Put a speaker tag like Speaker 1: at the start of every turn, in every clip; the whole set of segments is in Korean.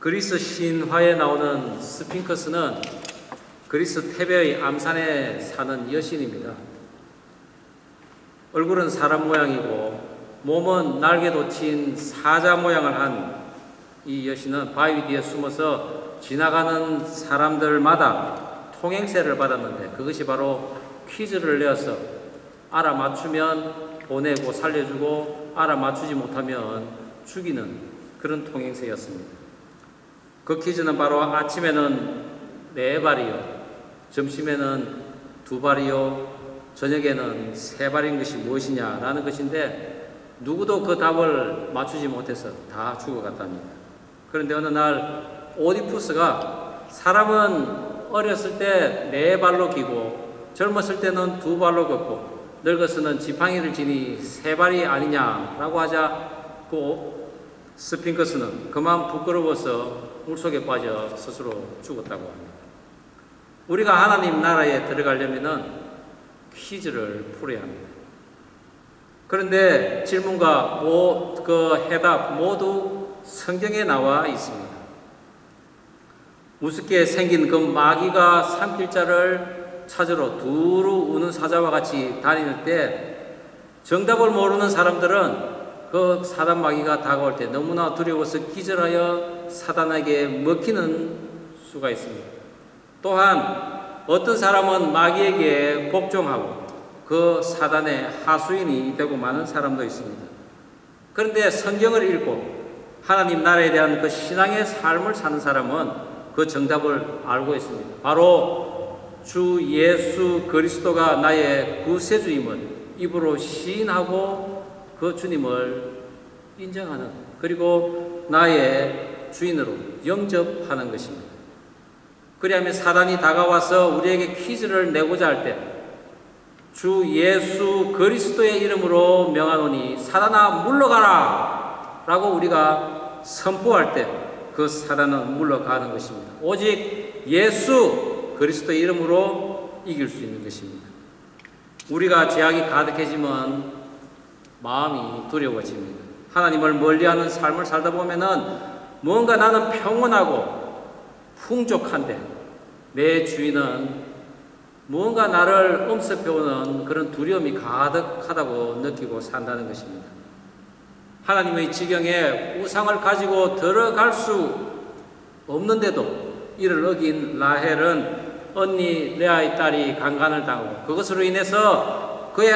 Speaker 1: 그리스 신화에 나오는 스핑크스는 그리스 테베의 암산에 사는 여신입니다. 얼굴은 사람 모양이고 몸은 날개 돋친 사자 모양을 한 이 여신은 바위 뒤에 숨어서 지나가는 사람들마다 통행세를 받았는데, 그것이 바로 퀴즈를 내어서 알아맞추면 보내고 살려주고 알아맞추지 못하면 죽이는 그런 통행세였습니다. 그 퀴즈는 바로 아침에는 4발이요, 점심에는 2발이요, 저녁에는 3발인 것이 무엇이냐라는 것인데, 누구도 그 답을 맞추지 못해서 다 죽어갔답니다. 그런데 어느 날 오디푸스가 사람은 어렸을 때 4발로 기고 젊었을 때는 2발로 걷고 늙어서는 지팡이를 지니 3발이 아니냐라고 하자 그 스핑크스는 그만 부끄러워서 물속에 빠져 스스로 죽었다고 합니다. 우리가 하나님 나라에 들어가려면은 퀴즈를 풀어야 합니다. 그런데 질문과 그 해답 모두 성경에 나와 있습니다. 우습게 생긴 그 마귀가 삼킬자를 찾으러 두루 우는 사자와 같이 다닐 때 정답을 모르는 사람들은 그 사단 마귀가 다가올 때 너무나 두려워서 기절하여 사단에게 먹히는 수가 있습니다. 또한 어떤 사람은 마귀에게 복종하고 그 사단의 하수인이 되고 마는 사람도 있습니다. 그런데 성경을 읽고 하나님 나라에 대한 그 신앙의 삶을 사는 사람은 그 정답을 알고 있습니다. 바로 주 예수 그리스도가 나의 구세주임을 입으로 시인하고 그 주님을 인정하는, 그리고 나의 주인으로 영접하는 것입니다. 그리하면 사단이 다가와서 우리에게 퀴즈를 내고자 할 때 주 예수 그리스도의 이름으로 명하노니 사단아 물러가라 라고 우리가 선포할 때 그 사단은 물러가는 것입니다. 오직 예수 그리스도의 이름으로 이길 수 있는 것입니다. 우리가 죄악이 가득해지면 마음이 두려워집니다. 하나님을 멀리하는 삶을 살다 보면은 뭔가 나는 평온하고 풍족한데 내 주인은 무언가 나를 엄습해오는 그런 두려움이 가득하다고 느끼고 산다는 것입니다. 하나님의 지경에 우상을 가지고 들어갈 수 없는데도 이를 어긴 라헬은 언니 레아의 딸이 강간을 당하고 그것으로 인해서 그의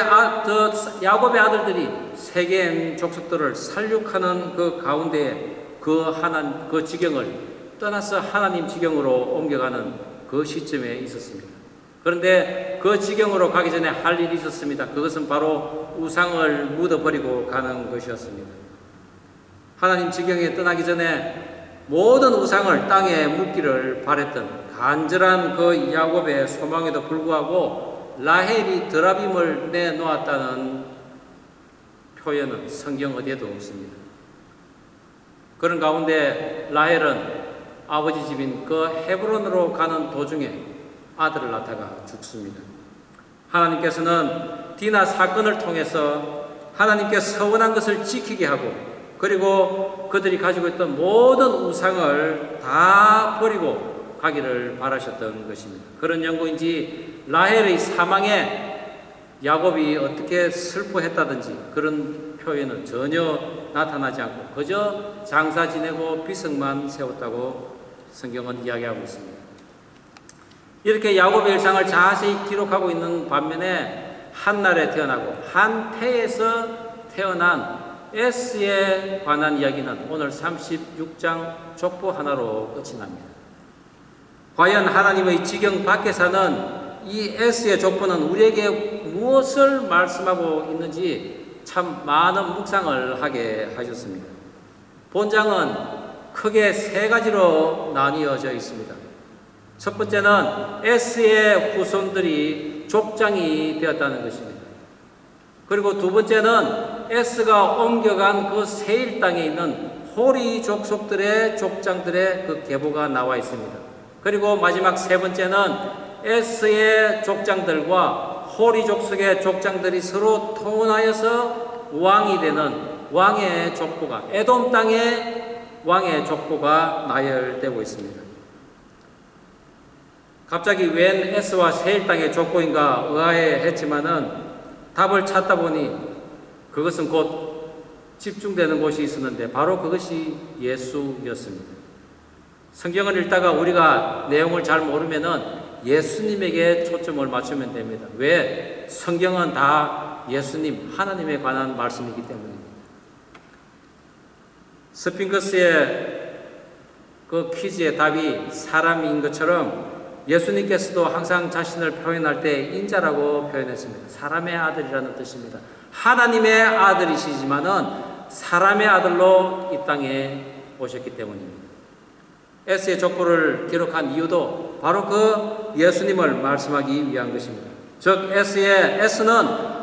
Speaker 1: 야곱의 아들들이 세겜 족속들을 살육하는 그 가운데에 그 지경을 떠나서 하나님 지경으로 옮겨가는 그 시점에 있었습니다. 그런데 그 지경으로 가기 전에 할 일이 있었습니다. 그것은 바로 우상을 묻어버리고 가는 것이었습니다. 하나님 지경에 떠나기 전에 모든 우상을 땅에 묻기를 바랬던 간절한 그 야곱의 소망에도 불구하고 라헬이 드라빔을 내놓았다는 표현은 성경 어디에도 없습니다. 그런 가운데 라헬은 아버지 집인 그 헤브론으로 가는 도중에 아들을 낳다가 죽습니다. 하나님께서는 디나 사건을 통해서 하나님께 서원한 것을 지키게 하고, 그리고 그들이 가지고 있던 모든 우상을 다 버리고 가기를 바라셨던 것입니다. 그런 연구인지 라헬의 사망에 야곱이 어떻게 슬퍼했다든지 그런 표현은 전혀 나타나지 않고 그저 장사 지내고 비석만 세웠다고 성경은 이야기하고 있습니다. 이렇게 야곱의 일상을 자세히 기록하고 있는 반면에 한날에 태어나고 한 태에서 태어난 에스에 관한 이야기는 오늘 36장 족보 하나로 끝이 납니다. 과연 하나님의 지경 밖에 사는 이 에스의 족보는 우리에게 무엇을 말씀하고 있는지 참 많은 묵상을 하게 하셨습니다. 본장은 크게 3가지로 나뉘어져 있습니다. 첫 번째는 에스의 후손들이 족장이 되었다는 것입니다. 그리고 두 번째는 에스가 옮겨간 그 세일 땅에 있는 호리 족속들의 족장들의 그 계보가 나와 있습니다. 그리고 마지막 3번째는 에스의 족장들과 호리 족속의 족장들이 서로 통혼하여서 왕이 되는 왕의 족보가 에돔 땅에 왕의 족보가 나열되고 있습니다. 갑자기 웬 에스와 세일 땅의 족보인가 의아해했지만은 답을 찾다 보니 그것은 곧 집중되는 곳이 있었는데 바로 그것이 예수였습니다. 성경을 읽다가 우리가 내용을 잘 모르면은 예수님에게 초점을 맞추면 됩니다. 왜? 성경은 다 예수님, 하나님에 관한 말씀이기 때문입니다. 스핑크스의 그 퀴즈의 답이 사람인 것처럼 예수님께서도 항상 자신을 표현할 때 인자라고 표현했습니다. 사람의 아들이라는 뜻입니다. 하나님의 아들이시지만은 사람의 아들로 이 땅에 오셨기 때문입니다. 에스의 족보를 기록한 이유도 바로 그 예수님을 말씀하기 위한 것입니다. 즉 에스는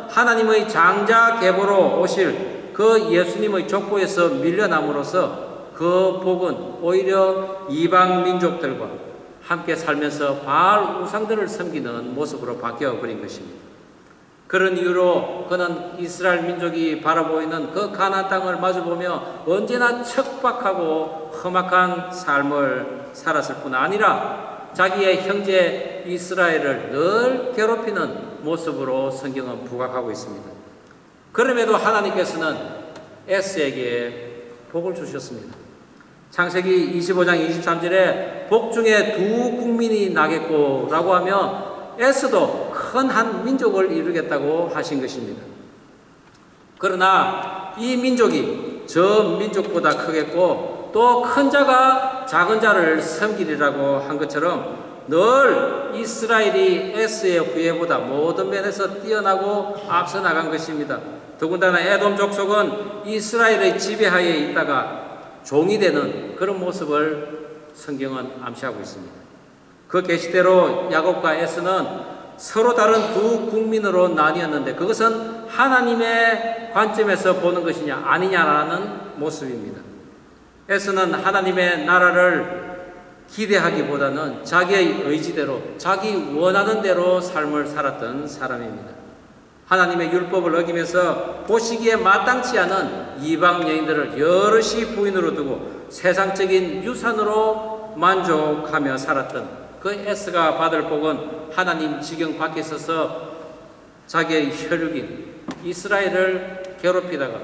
Speaker 1: 하나님의 장자 계보로 오실 그 예수님의 족보에서 밀려남으로써 그 복은 오히려 이방 민족들과 함께 살면서 바알 우상들을 섬기는 모습으로 바뀌어버린 것입니다. 그런 이유로 그는 이스라엘 민족이 바라보이는 그 가나안 땅을 마주보며 언제나 척박하고 험악한 삶을 살았을 뿐 아니라 자기의 형제 이스라엘을 늘 괴롭히는 모습으로 성경은 부각하고 있습니다. 그럼에도 하나님께서는 에스에게 복을 주셨습니다. 창세기 25장 23절에 복 중에 두 국민이 나겠고 라고 하며 에스도 큰 한 민족을 이루겠다고 하신 것입니다. 그러나 이 민족이 저 민족보다 크겠고 또 큰 자가 작은 자를 섬기리라고 한 것처럼 늘 이스라엘이 에스의 후예보다 모든 면에서 뛰어나고 앞서 나간 것입니다. 더군다나 에돔 족속은 이스라엘의 지배하에 있다가 종이 되는 그런 모습을 성경은 암시하고 있습니다. 그 계시대로 야곱과 에스는 서로 다른 두 국민으로 나뉘었는데 그것은 하나님의 관점에서 보는 것이냐 아니냐라는 모습입니다. 에스는 하나님의 나라를 기대하기보다는 자기의 의지대로 자기 원하는 대로 삶을 살았던 사람입니다. 하나님의 율법을 어기면서 보시기에 마땅치 않은 이방 여인들을 여럿이 부인으로 두고 세상적인 유산으로 만족하며 살았던 그 에스가 받을 복은 하나님 지경 밖에 서서 자기의 혈육인 이스라엘을 괴롭히다가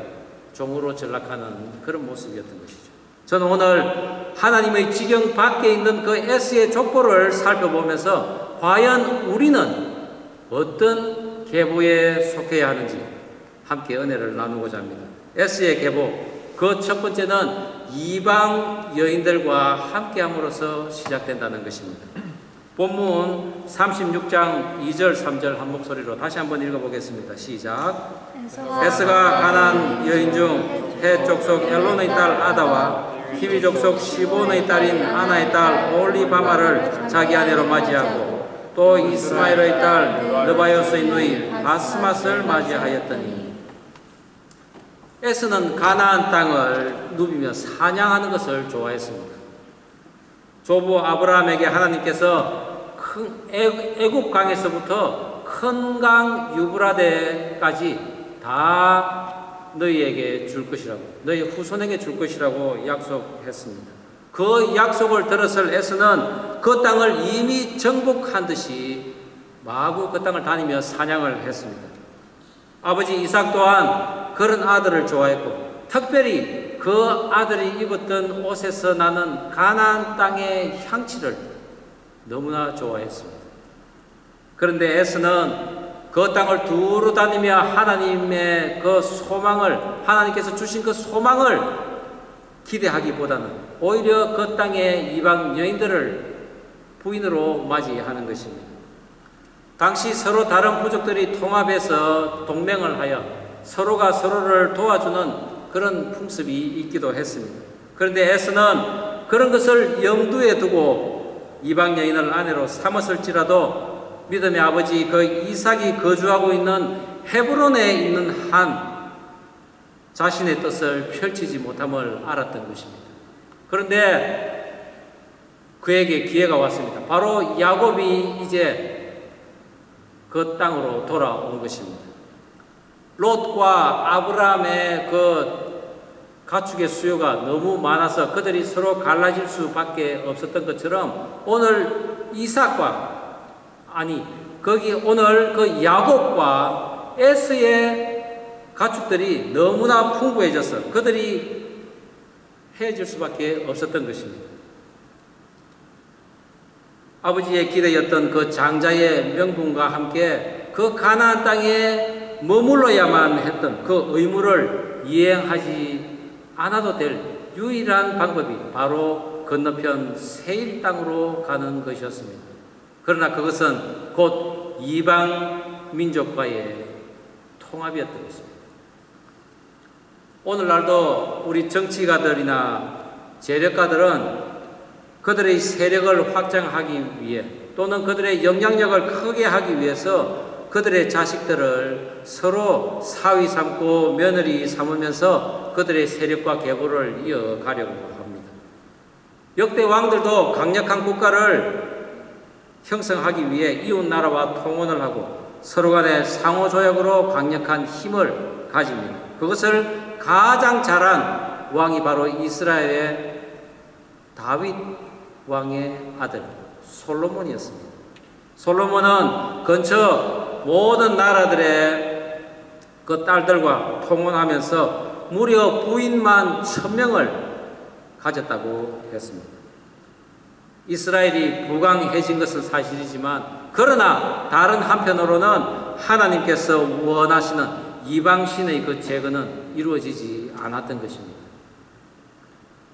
Speaker 1: 종으로 전락하는 그런 모습이었던 것이죠. 저는 오늘 하나님의 지경 밖에 있는 그 에스의 족보를 살펴보면서 과연 우리는 어떤 계보에 속해야 하는지 함께 은혜를 나누고자 합니다. 에스의 계보, 그 첫 번째는 이방 여인들과 함께함으로써 시작된다는 것입니다. 본문 36장 2절 3절 한 목소리로 다시 한번 읽어보겠습니다. 시작. 에스가 가나안 여인 중 헷 족속 엘론의 딸 아다와 히위 족속 시본의 딸인 아나의 딸 올리바마를 자기 아내로 맞이하고 또 이스마엘의 딸 느바요스의 누이 바스맛을 맞이하였더니 에스는 가나안 땅을 누비며 사냥하는 것을 좋아했습니다. 조부 아브라함에게 하나님께서 큰 애굽 강에서부터 큰 강 유브라데까지 다 너희에게 줄 것이라고, 너희 후손에게 줄 것이라고 약속했습니다. 그 약속을 들었을 에스는 그 땅을 이미 정복한 듯이 마구 그 땅을 다니며 사냥을 했습니다. 아버지 이삭 또한 그런 아들을 좋아했고 특별히 그 아들이 입었던 옷에서 나는 가나안 땅의 향취를 너무나 좋아했습니다. 그런데 에스는 그 땅을 두루 다니며 하나님의 그 소망을, 하나님께서 주신 그 소망을 기대하기보다는 오히려 그 땅의 이방 여인들을 부인으로 맞이하는 것입니다. 당시 서로 다른 부족들이 통합해서 동맹을 하여 서로가 서로를 도와주는 그런 풍습이 있기도 했습니다. 그런데 에스는 그런 것을 염두에 두고 이방 여인을 아내로 삼았을지라도 믿음의 아버지 그 이삭이 거주하고 있는 헤브론에 있는 한 자신의 뜻을 펼치지 못함을 알았던 것입니다. 그런데 그에게 기회가 왔습니다. 바로 야곱이 이제 그 땅으로 돌아온 것입니다. 롯과 아브라함의 그 가축의 수요가 너무 많아서 그들이 서로 갈라질 수밖에 없었던 것처럼 오늘 이삭과 거기 오늘 그 야곱과 에스의 가축들이 너무나 풍부해져서 그들이 헤어질 수밖에 없었던 것입니다. 아버지의 기대였던 그 장자의 명분과 함께 그 가나안 땅에 머물러야만 했던 그 의무를 이행하지 않아도 될 유일한 방법이 바로 건너편 세일 땅으로 가는 것이었습니다. 그러나 그것은 곧 이방 민족과의 통합이었던 것입니다. 오늘날도 우리 정치가들이나 재력가들은 그들의 세력을 확장하기 위해 또는 그들의 영향력을 크게 하기 위해서 그들의 자식들을 서로 사위 삼고 며느리 삼으면서 그들의 세력과 계보를 이어가려고 합니다. 역대 왕들도 강력한 국가를 형성하기 위해 이웃 나라와 통혼을 하고 서로 간의 상호조약으로 강력한 힘을 가집니다. 그것을 가장 잘한 왕이 바로 이스라엘의 다윗 왕의 아들 솔로몬이었습니다. 솔로몬은 근처 모든 나라들의 그 딸들과 통혼하면서 무려 부인만 1000명을 가졌다고 했습니다. 이스라엘이 부강해진 것은 사실이지만 그러나 다른 한편으로는 하나님께서 원하시는 이방신의 그 제거는 이루어지지 않았던 것입니다.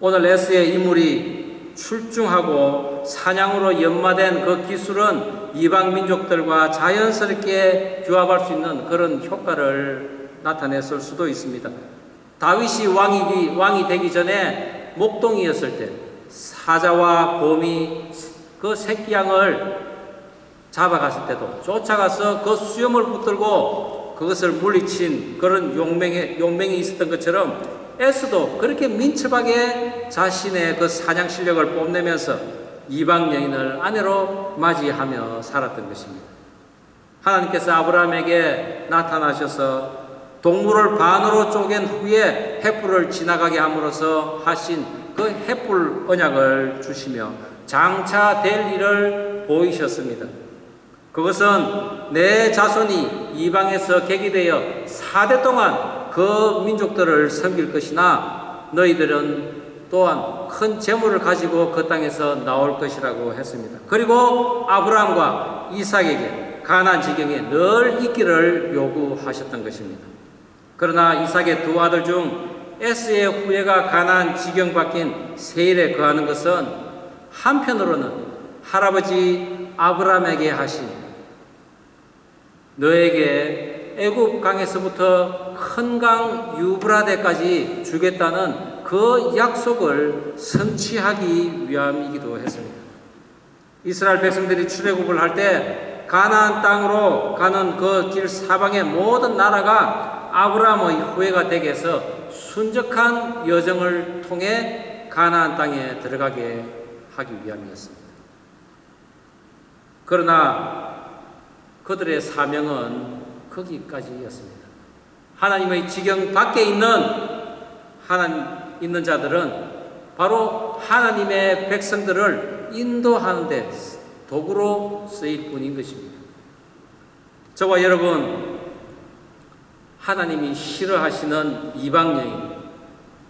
Speaker 1: 오늘 에스의 인물이 출중하고 사냥으로 연마된 그 기술은 이방 민족들과 자연스럽게 규합할 수 있는 그런 효과를 나타냈을 수도 있습니다. 다윗이 왕이 되기 전에 목동이었을 때 사자와 곰이 그 새끼 양을 잡아갔을 때도 쫓아가서 그 수염을 붙들고 그것을 물리친 그런 용맹이 있었던 것처럼 에스도 그렇게 민첩하게 자신의 그 사냥 실력을 뽐내면서 이방 여인을 아내로 맞이하며 살았던 것입니다. 하나님께서 아브라함에게 나타나셔서 동물을 반으로 쪼갠 후에 횃불을 지나가게 함으로써 하신 그 횃불 언약을 주시며 장차 될 일을 보이셨습니다. 그것은 내 자손이 이방에서 계기되어 4대 동안 그 민족들을 섬길 것이나 너희들은 또한 큰 재물을 가지고 그 땅에서 나올 것이라고 했습니다. 그리고 아브라함과 이삭에게 가나안 지경에 늘 있기를 요구하셨던 것입니다. 그러나 이삭의 두 아들 중 에스의 후예가 가나안 지경 바뀐 세일에 거하는 것은 한편으로는 할아버지 아브라함에게 하신 너에게 애굽 강에서부터 큰 강 유브라데까지 주겠다는 그 약속을 성취하기 위함이기도 했습니다. 이스라엘 백성들이 출애굽을 할 때 가나안 땅으로 가는 그 길 사방의 모든 나라가 아브라함의 후예가 되게 해서 순적한 여정을 통해 가나안 땅에 들어가게 하기 위함이었습니다. 그러나 그들의 사명은 거기까지였습니다. 하나님의 지경 밖에 있는 자들은 바로 하나님의 백성들을 인도하는 데 도구로 쓰일 뿐인 것입니다. 저와 여러분, 하나님이 싫어하시는 이방 여인,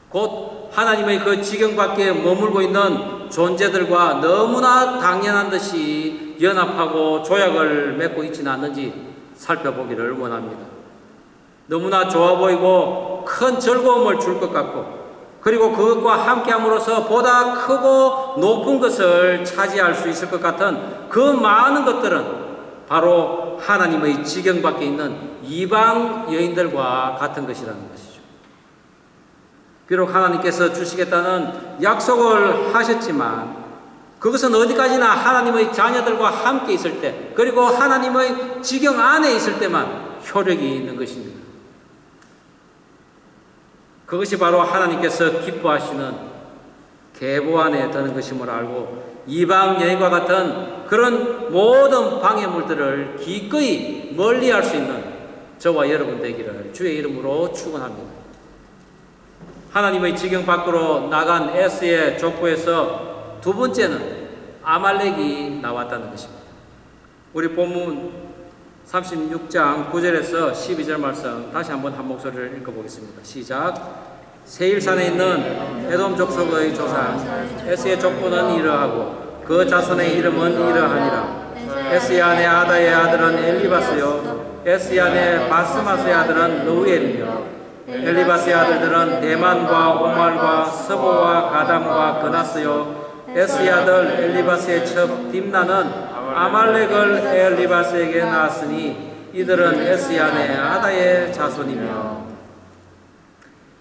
Speaker 1: 곧 하나님의 그 지경 밖에 머물고 있는 존재들과 너무나 당연한 듯이 연합하고 조약을 맺고 있지는 않는지 살펴보기를 원합니다. 너무나 좋아 보이고 큰 즐거움을 줄 것 같고 그리고 그것과 함께함으로써 보다 크고 높은 것을 차지할 수 있을 것 같은 그 많은 것들은 바로 하나님의 지경 밖에 있는 이방 여인들과 같은 것이라는 것이죠. 비록 하나님께서 주시겠다는 약속을 하셨지만 그것은 어디까지나 하나님의 자녀들과 함께 있을 때 그리고 하나님의 지경 안에 있을 때만 효력이 있는 것입니다. 그것이 바로 하나님께서 기뻐하시는 계보 안에 드는 것임을 알고 이방 여인과 같은 그런 모든 방해물들을 기꺼이 멀리할 수 있는 저와 여러분 되기를 주의 이름으로 축원합니다. 하나님의 지경 밖으로 나간 에스의 족보에서 두 번째는 아말렉이 나왔다는 것입니다. 우리 본문 36장 9절에서 12절 말씀 다시 한번 한 목소리를 읽어보겠습니다. 시작. 세일산에 있는 에돔 족속의 조상 에스의 족보는 이러하고 그 자손의 이름은 이러하니라. 에스의 아내 아다의 아들은 엘리바스요 에스의 아내 바스마스의 아들은 느우엘이며 엘리바스의 아들들은 대만과 오말과 스보와 가담과 그나스요 에스의 아들 엘리바스의 첩 딥나는 아말렉을 엘리바스에게 낳았으니 이들은 에스의 아내 아다의 자손이며.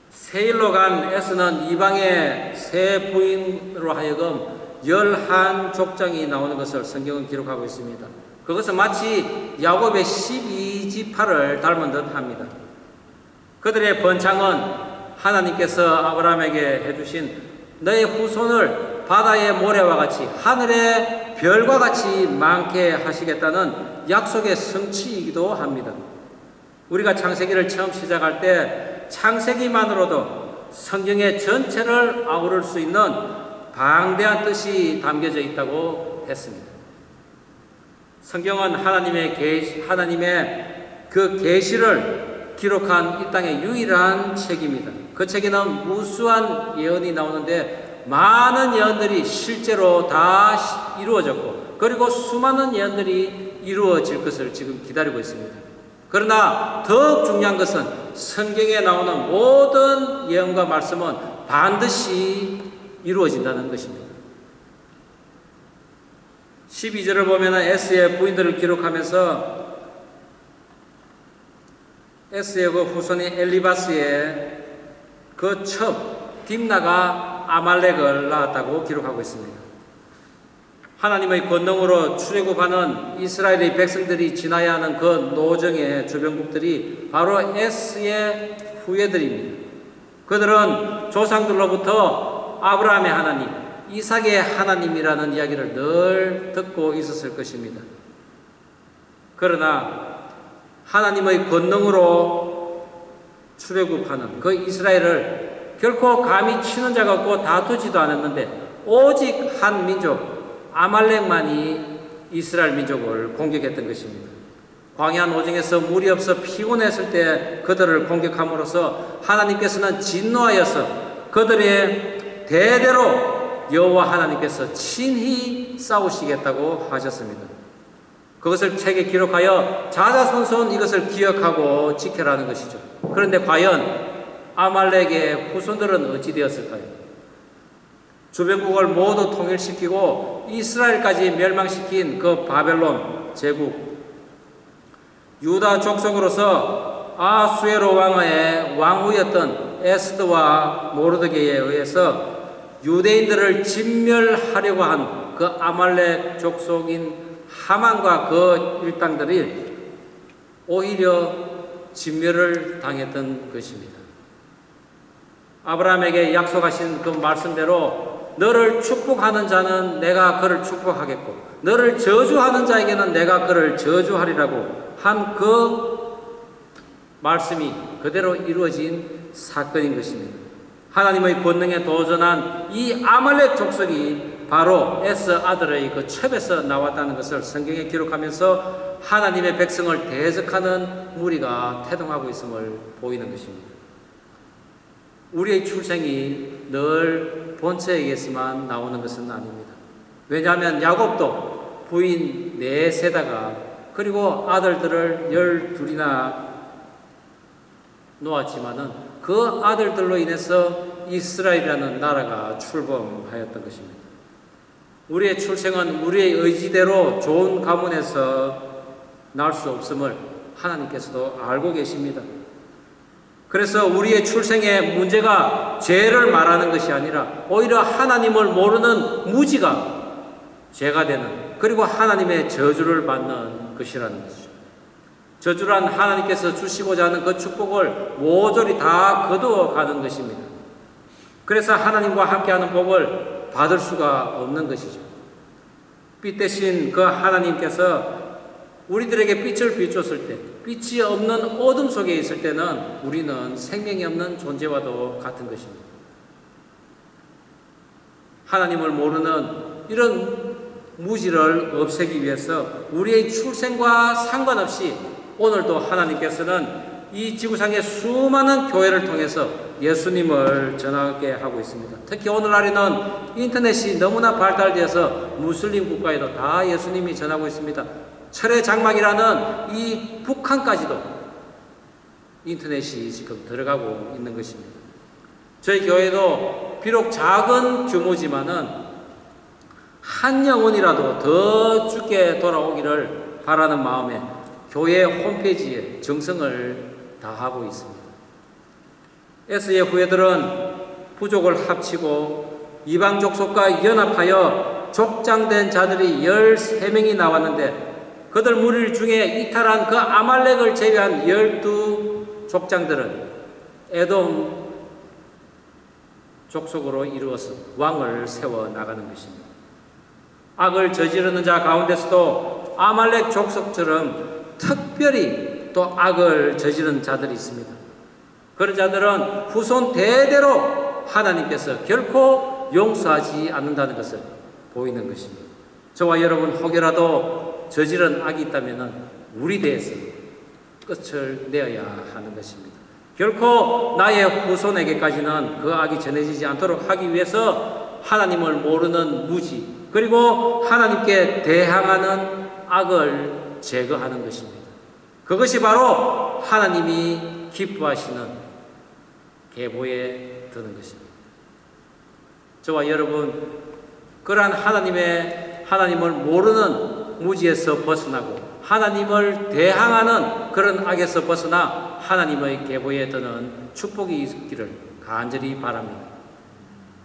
Speaker 1: 세일로 간 에스는 이방의 세 부인으로 하여금 11족장이 나오는 것을 성경은 기록하고 있습니다. 그것은 마치 야곱의 12지파를 닮은 듯 합니다. 그들의 번창은 하나님께서 아브라함에게 해주신 너의 후손을 바다의 모래와 같이 하늘의 별과 같이 많게 하시겠다는 약속의 성취이기도 합니다. 우리가 창세기를 처음 시작할 때 창세기만으로도 성경의 전체를 아우를 수 있는 방대한 뜻이 담겨져 있다고 했습니다. 성경은 하나님의 그 계시를 기록한 이 땅의 유일한 책입니다. 그 책에는 무수한 예언이 나오는데 많은 예언들이 실제로 다 이루어졌고 그리고 수많은 예언들이 이루어질 것을 지금 기다리고 있습니다. 그러나 더욱 중요한 것은 성경에 나오는 모든 예언과 말씀은 반드시 이루어진다는 것입니다. 12절을 보면 에스의 부인들을 기록하면서 에스의 그 후손인 엘리바스의 그 첩 딥나가 아말렉을 낳았다고 기록하고 있습니다. 하나님의 권능으로 출애굽하는 이스라엘의 백성들이 지나야 하는 그 노정의 주변국들이 바로 에스의 후예들입니다. 그들은 조상들로부터 아브라함의 하나님, 이삭의 하나님이라는 이야기를 늘 듣고 있었을 것입니다. 그러나 하나님의 권능으로 출애굽하는 그 이스라엘을 결코 감히 치는 자가 없고 다투지도 않았는데 오직 한 민족 아말렉만이 이스라엘 민족을 공격했던 것입니다. 광야 노정에서 물이 없어 피곤했을 때 그들을 공격함으로써 하나님께서는 진노하여서 그들의 대대로 여호와 하나님께서 친히 싸우시겠다고 하셨습니다. 그것을 책에 기록하여 자자손손 이것을 기억하고 지켜라는 것이죠. 그런데 과연 아말렉의 후손들은 어찌 되었을까요? 주변국을 모두 통일시키고 이스라엘까지 멸망시킨 그 바벨론 제국, 유다 족속으로서 아수에로 왕의 왕후였던 에스더와 모르드게에 의해서 유대인들을 진멸하려고 한 그 아말렉 족속인 하만과 그 일당들이 오히려 진멸을 당했던 것입니다. 아브라함에게 약속하신 그 말씀대로 너를 축복하는 자는 내가 그를 축복하겠고 너를 저주하는 자에게는 내가 그를 저주하리라고 한 그 말씀이 그대로 이루어진 사건인 것입니다. 하나님의 권능에 도전한 이 아말렉 족속이 바로 에스 아들의 그 첩에서 나왔다는 것을 성경에 기록하면서 하나님의 백성을 대적하는 무리가 태동하고 있음을 보이는 것입니다. 우리의 출생이 늘 본체에 의해서만 나오는 것은 아닙니다. 왜냐하면 야곱도 부인 4세다가 그리고 아들들을 12이나 놓았지만은 그 아들들로 인해서 이스라엘이라는 나라가 출범하였던 것입니다. 우리의 출생은 우리의 의지대로 좋은 가문에서 날 수 없음을 하나님께서도 알고 계십니다. 그래서 우리의 출생의 문제가 죄를 말하는 것이 아니라 오히려 하나님을 모르는 무지가 죄가 되는 그리고 하나님의 저주를 받는 것이라는 것이죠. 저주란 하나님께서 주시고자 하는 그 축복을 모조리 다 거두어가는 것입니다. 그래서 하나님과 함께하는 복을 받을 수가 없는 것이죠. 빛 대신 그 하나님께서 우리들에게 빛을 비추었을 때 빛이 없는 어둠 속에 있을 때는 우리는 생명이 없는 존재와도 같은 것입니다. 하나님을 모르는 이런 무지를 없애기 위해서 우리의 출생과 상관없이 오늘도 하나님께서는 이 지구상의 수많은 교회를 통해서 예수님을 전하게 하고 있습니다. 특히 오늘날에는 인터넷이 너무나 발달되어서 무슬림 국가에도 다 예수님이 전하고 있습니다. 철의 장막이라는 이 북한까지도 인터넷이 지금 들어가고 있는 것입니다. 저희 교회도 비록 작은 규모지만은 한 영혼이라도 더 죽게 돌아오기를 바라는 마음에 교회 홈페이지에 정성을 다하고 있습니다. S의 후예들은 부족을 합치고 이방 족속과 연합하여 족장된 자들이 13명이 나왔는데 그들 무리 중에 이탈한 그 아말렉을 제외한 12족장들은 에돔 족속으로 이루어서 왕을 세워 나가는 것입니다. 악을 저지르는 자 가운데서도 아말렉 족속처럼 특별히 또 악을 저지른 자들이 있습니다. 그런 자들은 후손 대대로 하나님께서 결코 용서하지 않는다는 것을 보이는 것입니다. 저와 여러분 혹여라도 저지른 악이 있다면 우리 대해서 끝을 내어야 하는 것입니다. 결코 나의 후손에게까지는 그 악이 전해지지 않도록 하기 위해서 하나님을 모르는 무지 그리고 하나님께 대항하는 악을 제거하는 것입니다. 그것이 바로 하나님이 기뻐하시는 계보에 드는 것입니다. 저와 여러분 그러한 하나님을 모르는 무지에서 벗어나고 하나님을 대항하는 그런 악에서 벗어나 하나님의 계보에 드는 축복이 있기를 간절히 바랍니다.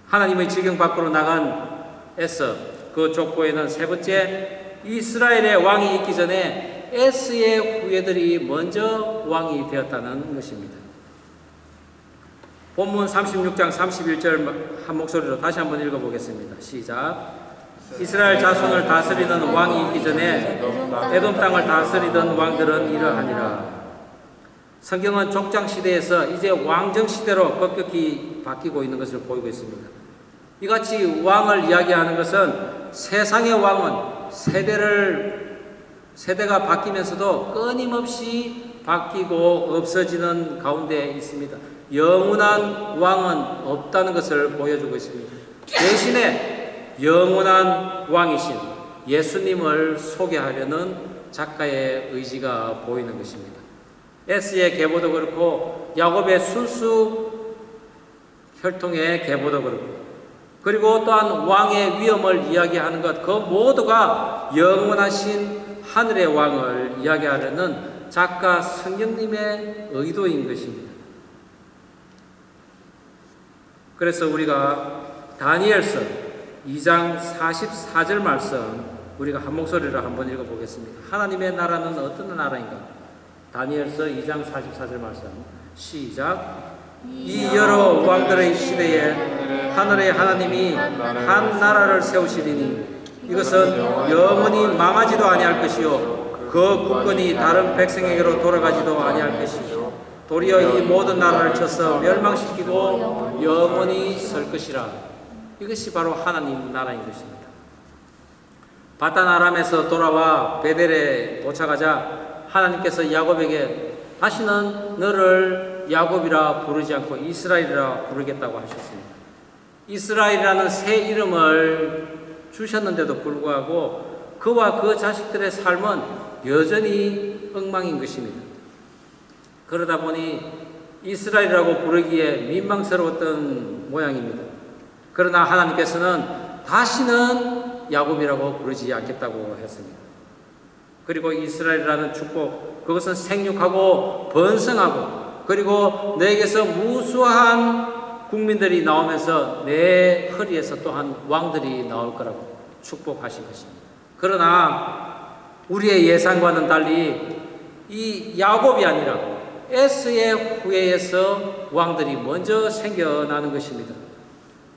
Speaker 1: 하나님의 지경 밖으로 나간 에서 그 족보에는 세 번째 이스라엘의 왕이 있기 전에 에스의 후예들이 먼저 왕이 되었다는 것입니다. 본문 36장 31절 한 목소리로 다시 한번 읽어보겠습니다. 시작. 이스라엘 자손을 다스리는 왕이 있기 전에 에돔 땅을 다스리던 왕들은 이러하니라. 성경은 족장 시대에서 이제 왕정 시대로 급격히 바뀌고 있는 것을 보이고 있습니다. 이같이 왕을 이야기하는 것은 세상의 왕은 세대가 바뀌면서도 끊임없이 바뀌고 없어지는 가운데 있습니다. 영원한 왕은 없다는 것을 보여주고 있습니다. 대신에 영원한 왕이신 예수님을 소개하려는 작가의 의지가 보이는 것입니다. 에스의 계보도 그렇고 야곱의 순수 혈통의 계보도 그렇고 그리고 또한 왕의 위엄을 이야기하는 것 그 모두가 영원하신 하늘의 왕을 이야기하려는 작가 성령님의 의도인 것입니다. 그래서 우리가 다니엘서 2장 44절 말씀 우리가 한 목소리로 한번 읽어보겠습니다. 하나님의 나라는 어떤 나라인가? 다니엘서 2장 44절 말씀 시작. 이 여러 왕들의 시대에 하늘의 하나님이 한 나라를 세우시리니 이것은 영원히 망하지도 아니할 것이요 그 국권이 다른 백성에게로 돌아가지도 아니할 것이요 도리어 이 모든 나라를 쳐서 멸망시키고 영원히 설 것이라. 이것이 바로 하나님 나라인 것입니다. 바단 아람에서 돌아와 베델에 도착하자 하나님께서 야곱에게 다시는 너를 야곱이라 부르지 않고 이스라엘이라 부르겠다고 하셨습니다. 이스라엘이라는 새 이름을 주셨는데도 불구하고 그와 그 자식들의 삶은 여전히 엉망인 것입니다. 그러다 보니 이스라엘이라고 부르기에 민망스러웠던 모양입니다. 그러나 하나님께서는 다시는 야곱이라고 부르지 않겠다고 했습니다. 그리고 이스라엘이라는 축복, 그것은 생육하고 번성하고 그리고 너에게서 무수한 국민들이 나오면서 내 허리에서 또한 왕들이 나올 거라고 축복하신 것입니다. 그러나 우리의 예상과는 달리 이 야곱이 아니라 에스의 후예에서 왕들이 먼저 생겨나는 것입니다.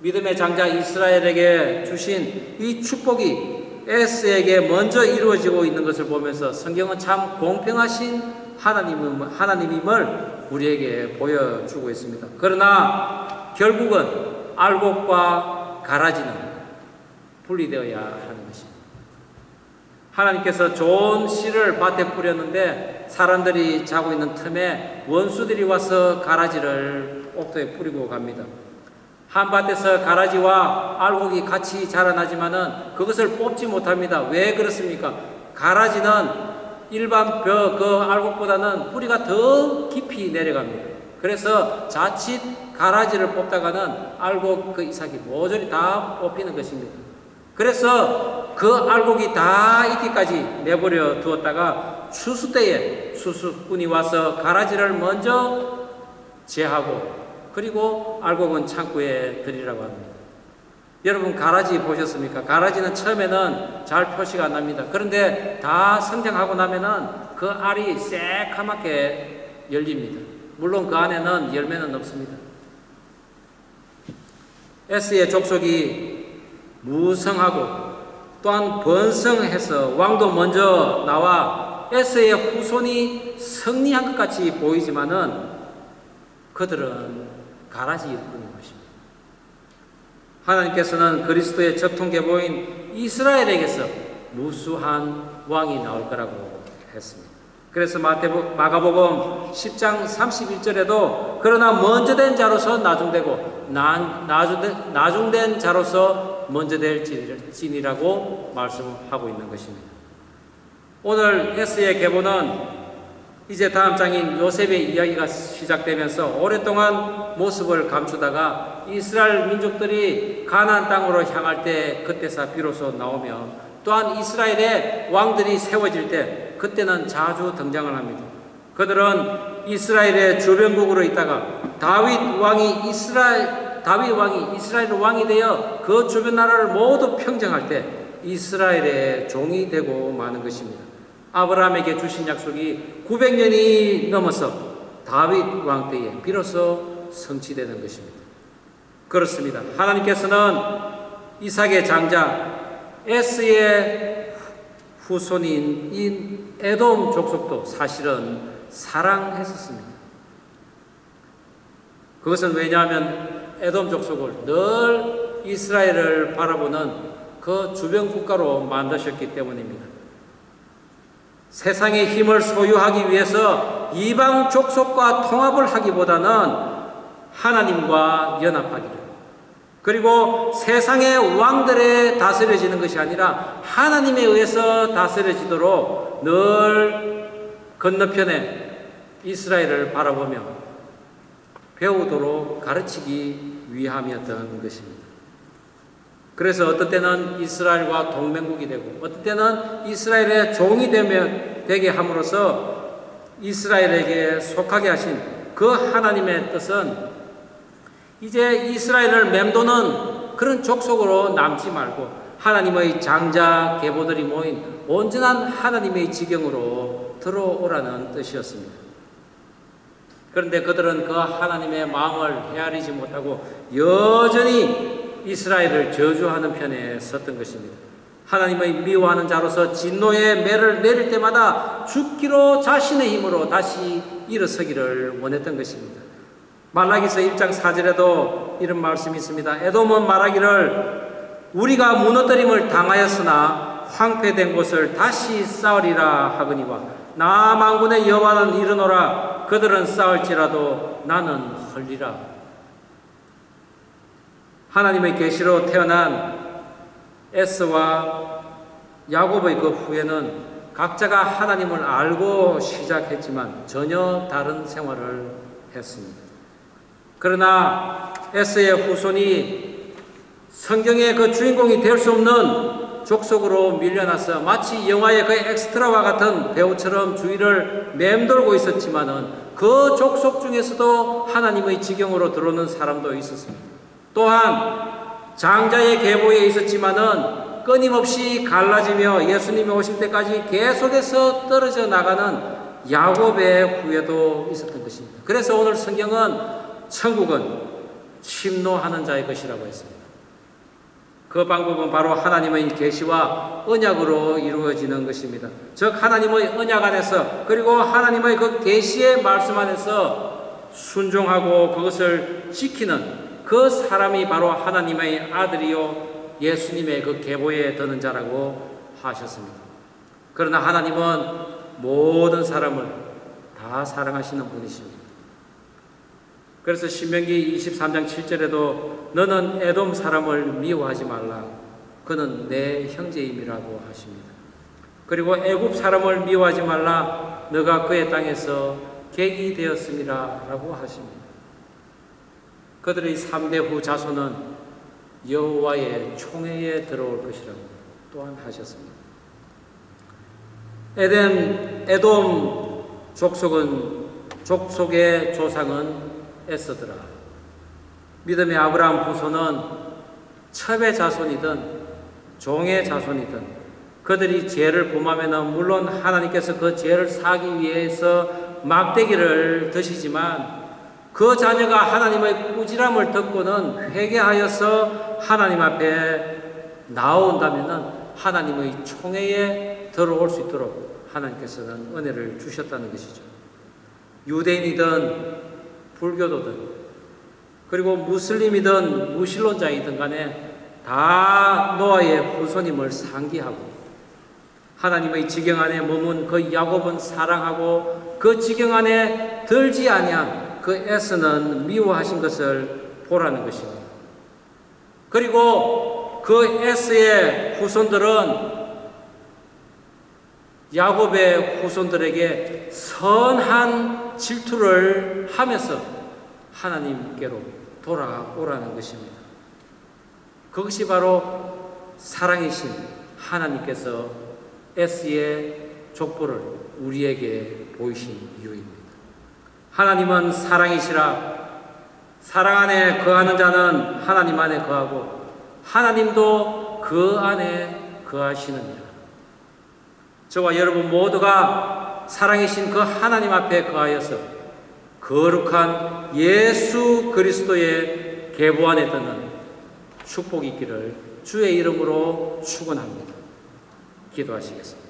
Speaker 1: 믿음의 장자 이스라엘에게 주신 이 축복이 에스에게 먼저 이루어지고 있는 것을 보면서 성경은 참 공평하신 하나님임을 우리에게 보여주고 있습니다. 그러나 결국은 알곡과 가라지는 분리되어야 하는 것입니다. 하나님께서 좋은 씨를 밭에 뿌렸는데 사람들이 자고 있는 틈에 원수들이 와서 가라지를 옥토에 뿌리고 갑니다. 한 밭에서 가라지와 알곡이 같이 자라나지만은 그것을 뽑지 못합니다. 왜 그렇습니까? 가라지는 일반 그 알곡보다는 뿌리가 더 깊이 내려갑니다. 그래서 자칫 가라지를 뽑다가는 알곡 그 이삭이 모조리 다 뽑히는 것입니다. 그래서 그 알곡이 다 익기까지 내버려 두었다가 추수 때에 추수꾼이 와서 가라지를 먼저 제하고 그리고 알곡은 창고에 들이라고 합니다. 여러분 가라지 보셨습니까? 가라지는 처음에는 잘 표시가 안 납니다. 그런데 다 성장하고 나면은 그 알이 새카맣게 열립니다. 물론 그 안에는 열매는 없습니다. 에스의 족속이 무성하고 또한 번성해서 왕도 먼저 나와 에스의 후손이 승리한 것 같이 보이지만은 그들은 가라지일 뿐인 것입니다. 하나님께서는 그리스도의 적통계보인 이스라엘에게서 무수한 왕이 나올 거라고 했습니다. 그래서 마가복음 10장 31절에도 그러나 먼저 된 자로서 나중되고 나중된 자로서 먼저 될지니라고 말씀하고 있는 것입니다. 오늘 에스의 계보는 이제 다음 장인 요셉의 이야기가 시작되면서 오랫동안 모습을 감추다가 이스라엘 민족들이 가나안 땅으로 향할 때 그때서 비로소 나오며 또한 이스라엘의 왕들이 세워질 때 그때는 자주 등장을 합니다. 그들은 이스라엘의 주변국으로 있다가 다윗 왕이 이스라엘 왕이 되어 그 주변 나라를 모두 평정할 때 이스라엘의 종이 되고 마는 것입니다. 아브라함에게 주신 약속이 900년이 넘어서 다윗 왕 때에 비로소 성취되는 것입니다. 그렇습니다. 하나님께서는 이삭의 장자 에스의 후손인 이 에돔 족속도 사실은 사랑했었습니다. 그것은 왜냐하면 에돔 족속을 늘 이스라엘을 바라보는 그 주변 국가로 만드셨기 때문입니다. 세상의 힘을 소유하기 위해서 이방 족속과 통합을 하기보다는 하나님과 연합하기를, 그리고 세상의 왕들에 다스려지는 것이 아니라 하나님에 의해서 다스려지도록 늘 건너편에 이스라엘을 바라보며 배우도록 가르치기 위함이었던 것입니다. 그래서 어떤 때는 이스라엘과 동맹국이 되고 어떤 때는 이스라엘의 종이 되게 함으로써 이스라엘에게 속하게 하신 그 하나님의 뜻은 이제 이스라엘을 맴도는 그런 족속으로 남지 말고 하나님의 장자 계보들이 모인 온전한 하나님의 지경으로 들어오라는 뜻이었습니다. 그런데 그들은 그 하나님의 마음을 헤아리지 못하고 여전히 이스라엘을 저주하는 편에 섰던 것입니다. 하나님의 미워하는 자로서 진노의 매를 내릴 때마다 죽기로 자신의 힘으로 다시 일어서기를 원했던 것입니다. 말라기서 1장 4절에도 이런 말씀이 있습니다. 에돔은 말하기를 우리가 무너뜨림을 당하였으나 황폐된 곳을 다시 쌓으리라 하거니와 나 만군의 여호와는 이르노라 그들은 쌓을지라도 나는 헐리라. 하나님의 계시로 태어난 에스와 야곱의 그 후예는 각자가 하나님을 알고 시작했지만 전혀 다른 생활을 했습니다. 그러나 에스의 후손이 성경의 그 주인공이 될 수 없는 족속으로 밀려나서 마치 영화의 그 엑스트라와 같은 배우처럼 주위를 맴돌고 있었지만은 그 족속 중에서도 하나님의 지경으로 들어오는 사람도 있었습니다. 또한 장자의 계보에 있었지만은 끊임없이 갈라지며 예수님이 오실 때까지 계속해서 떨어져 나가는 야곱의 후예도 있었던 것입니다. 그래서 오늘 성경은 천국은 침노하는 자의 것이라고 했습니다. 그 방법은 바로 하나님의 계시와 언약으로 이루어지는 것입니다. 즉 하나님의 언약 안에서 그리고 하나님의 그 계시의 말씀 안에서 순종하고 그것을 지키는 그 사람이 바로 하나님의 아들이요 예수님의 그 계보에 드는 자라고 하셨습니다. 그러나 하나님은 모든 사람을 다 사랑하시는 분이십니다. 그래서 신명기 23장 7절에도 너는 에돔 사람을 미워하지 말라. 그는 내 형제임이라고 하십니다. 그리고 애굽 사람을 미워하지 말라. 너가 그의 땅에서 객이 되었음이라 라고 하십니다. 그들의 3대 후 자손은 여호와의 총회에 들어올 것이라고 또한 하셨습니다. 에돔 족속의 조상은 에서더라. 믿음의 아브라함 후손은 첩의 자손이든 종의 자손이든 그들이 죄를 범하면 물론 하나님께서 그 죄를 사기 위해서 막대기를 드시지만 그 자녀가 하나님의 꾸지람을 듣고는 회개하여서 하나님 앞에 나온다면 하나님의 총회에 들어올 수 있도록 하나님께서는 은혜를 주셨다는 것이죠. 유대인이든 불교도든 그리고 무슬림이든 무신론자이든 간에 다 노아의 후손임을 상기하고 하나님의 지경 안에 머문 그 야곱은 사랑하고 그 지경 안에 들지 아니한 그 에서는 미워하신 것을 보라는 것입니다. 그리고 그 에서의 후손들은 야곱의 후손들에게 선한 질투를 하면서 하나님께로 돌아오라는 것입니다. 그것이 바로 사랑이신 하나님께서 에스의 족보를 우리에게 보이신 이유입니다. 하나님은 사랑이시라. 사랑 안에 거하는 자는 하나님 안에 거하고 하나님도 그 안에 거하시느니라. 저와 여러분 모두가 사랑이신 그 하나님 앞에 거하여서 거룩한 예수 그리스도의 계보 안에 드는 축복이 있기를 주의 이름으로 축원합니다. 기도하시겠습니다.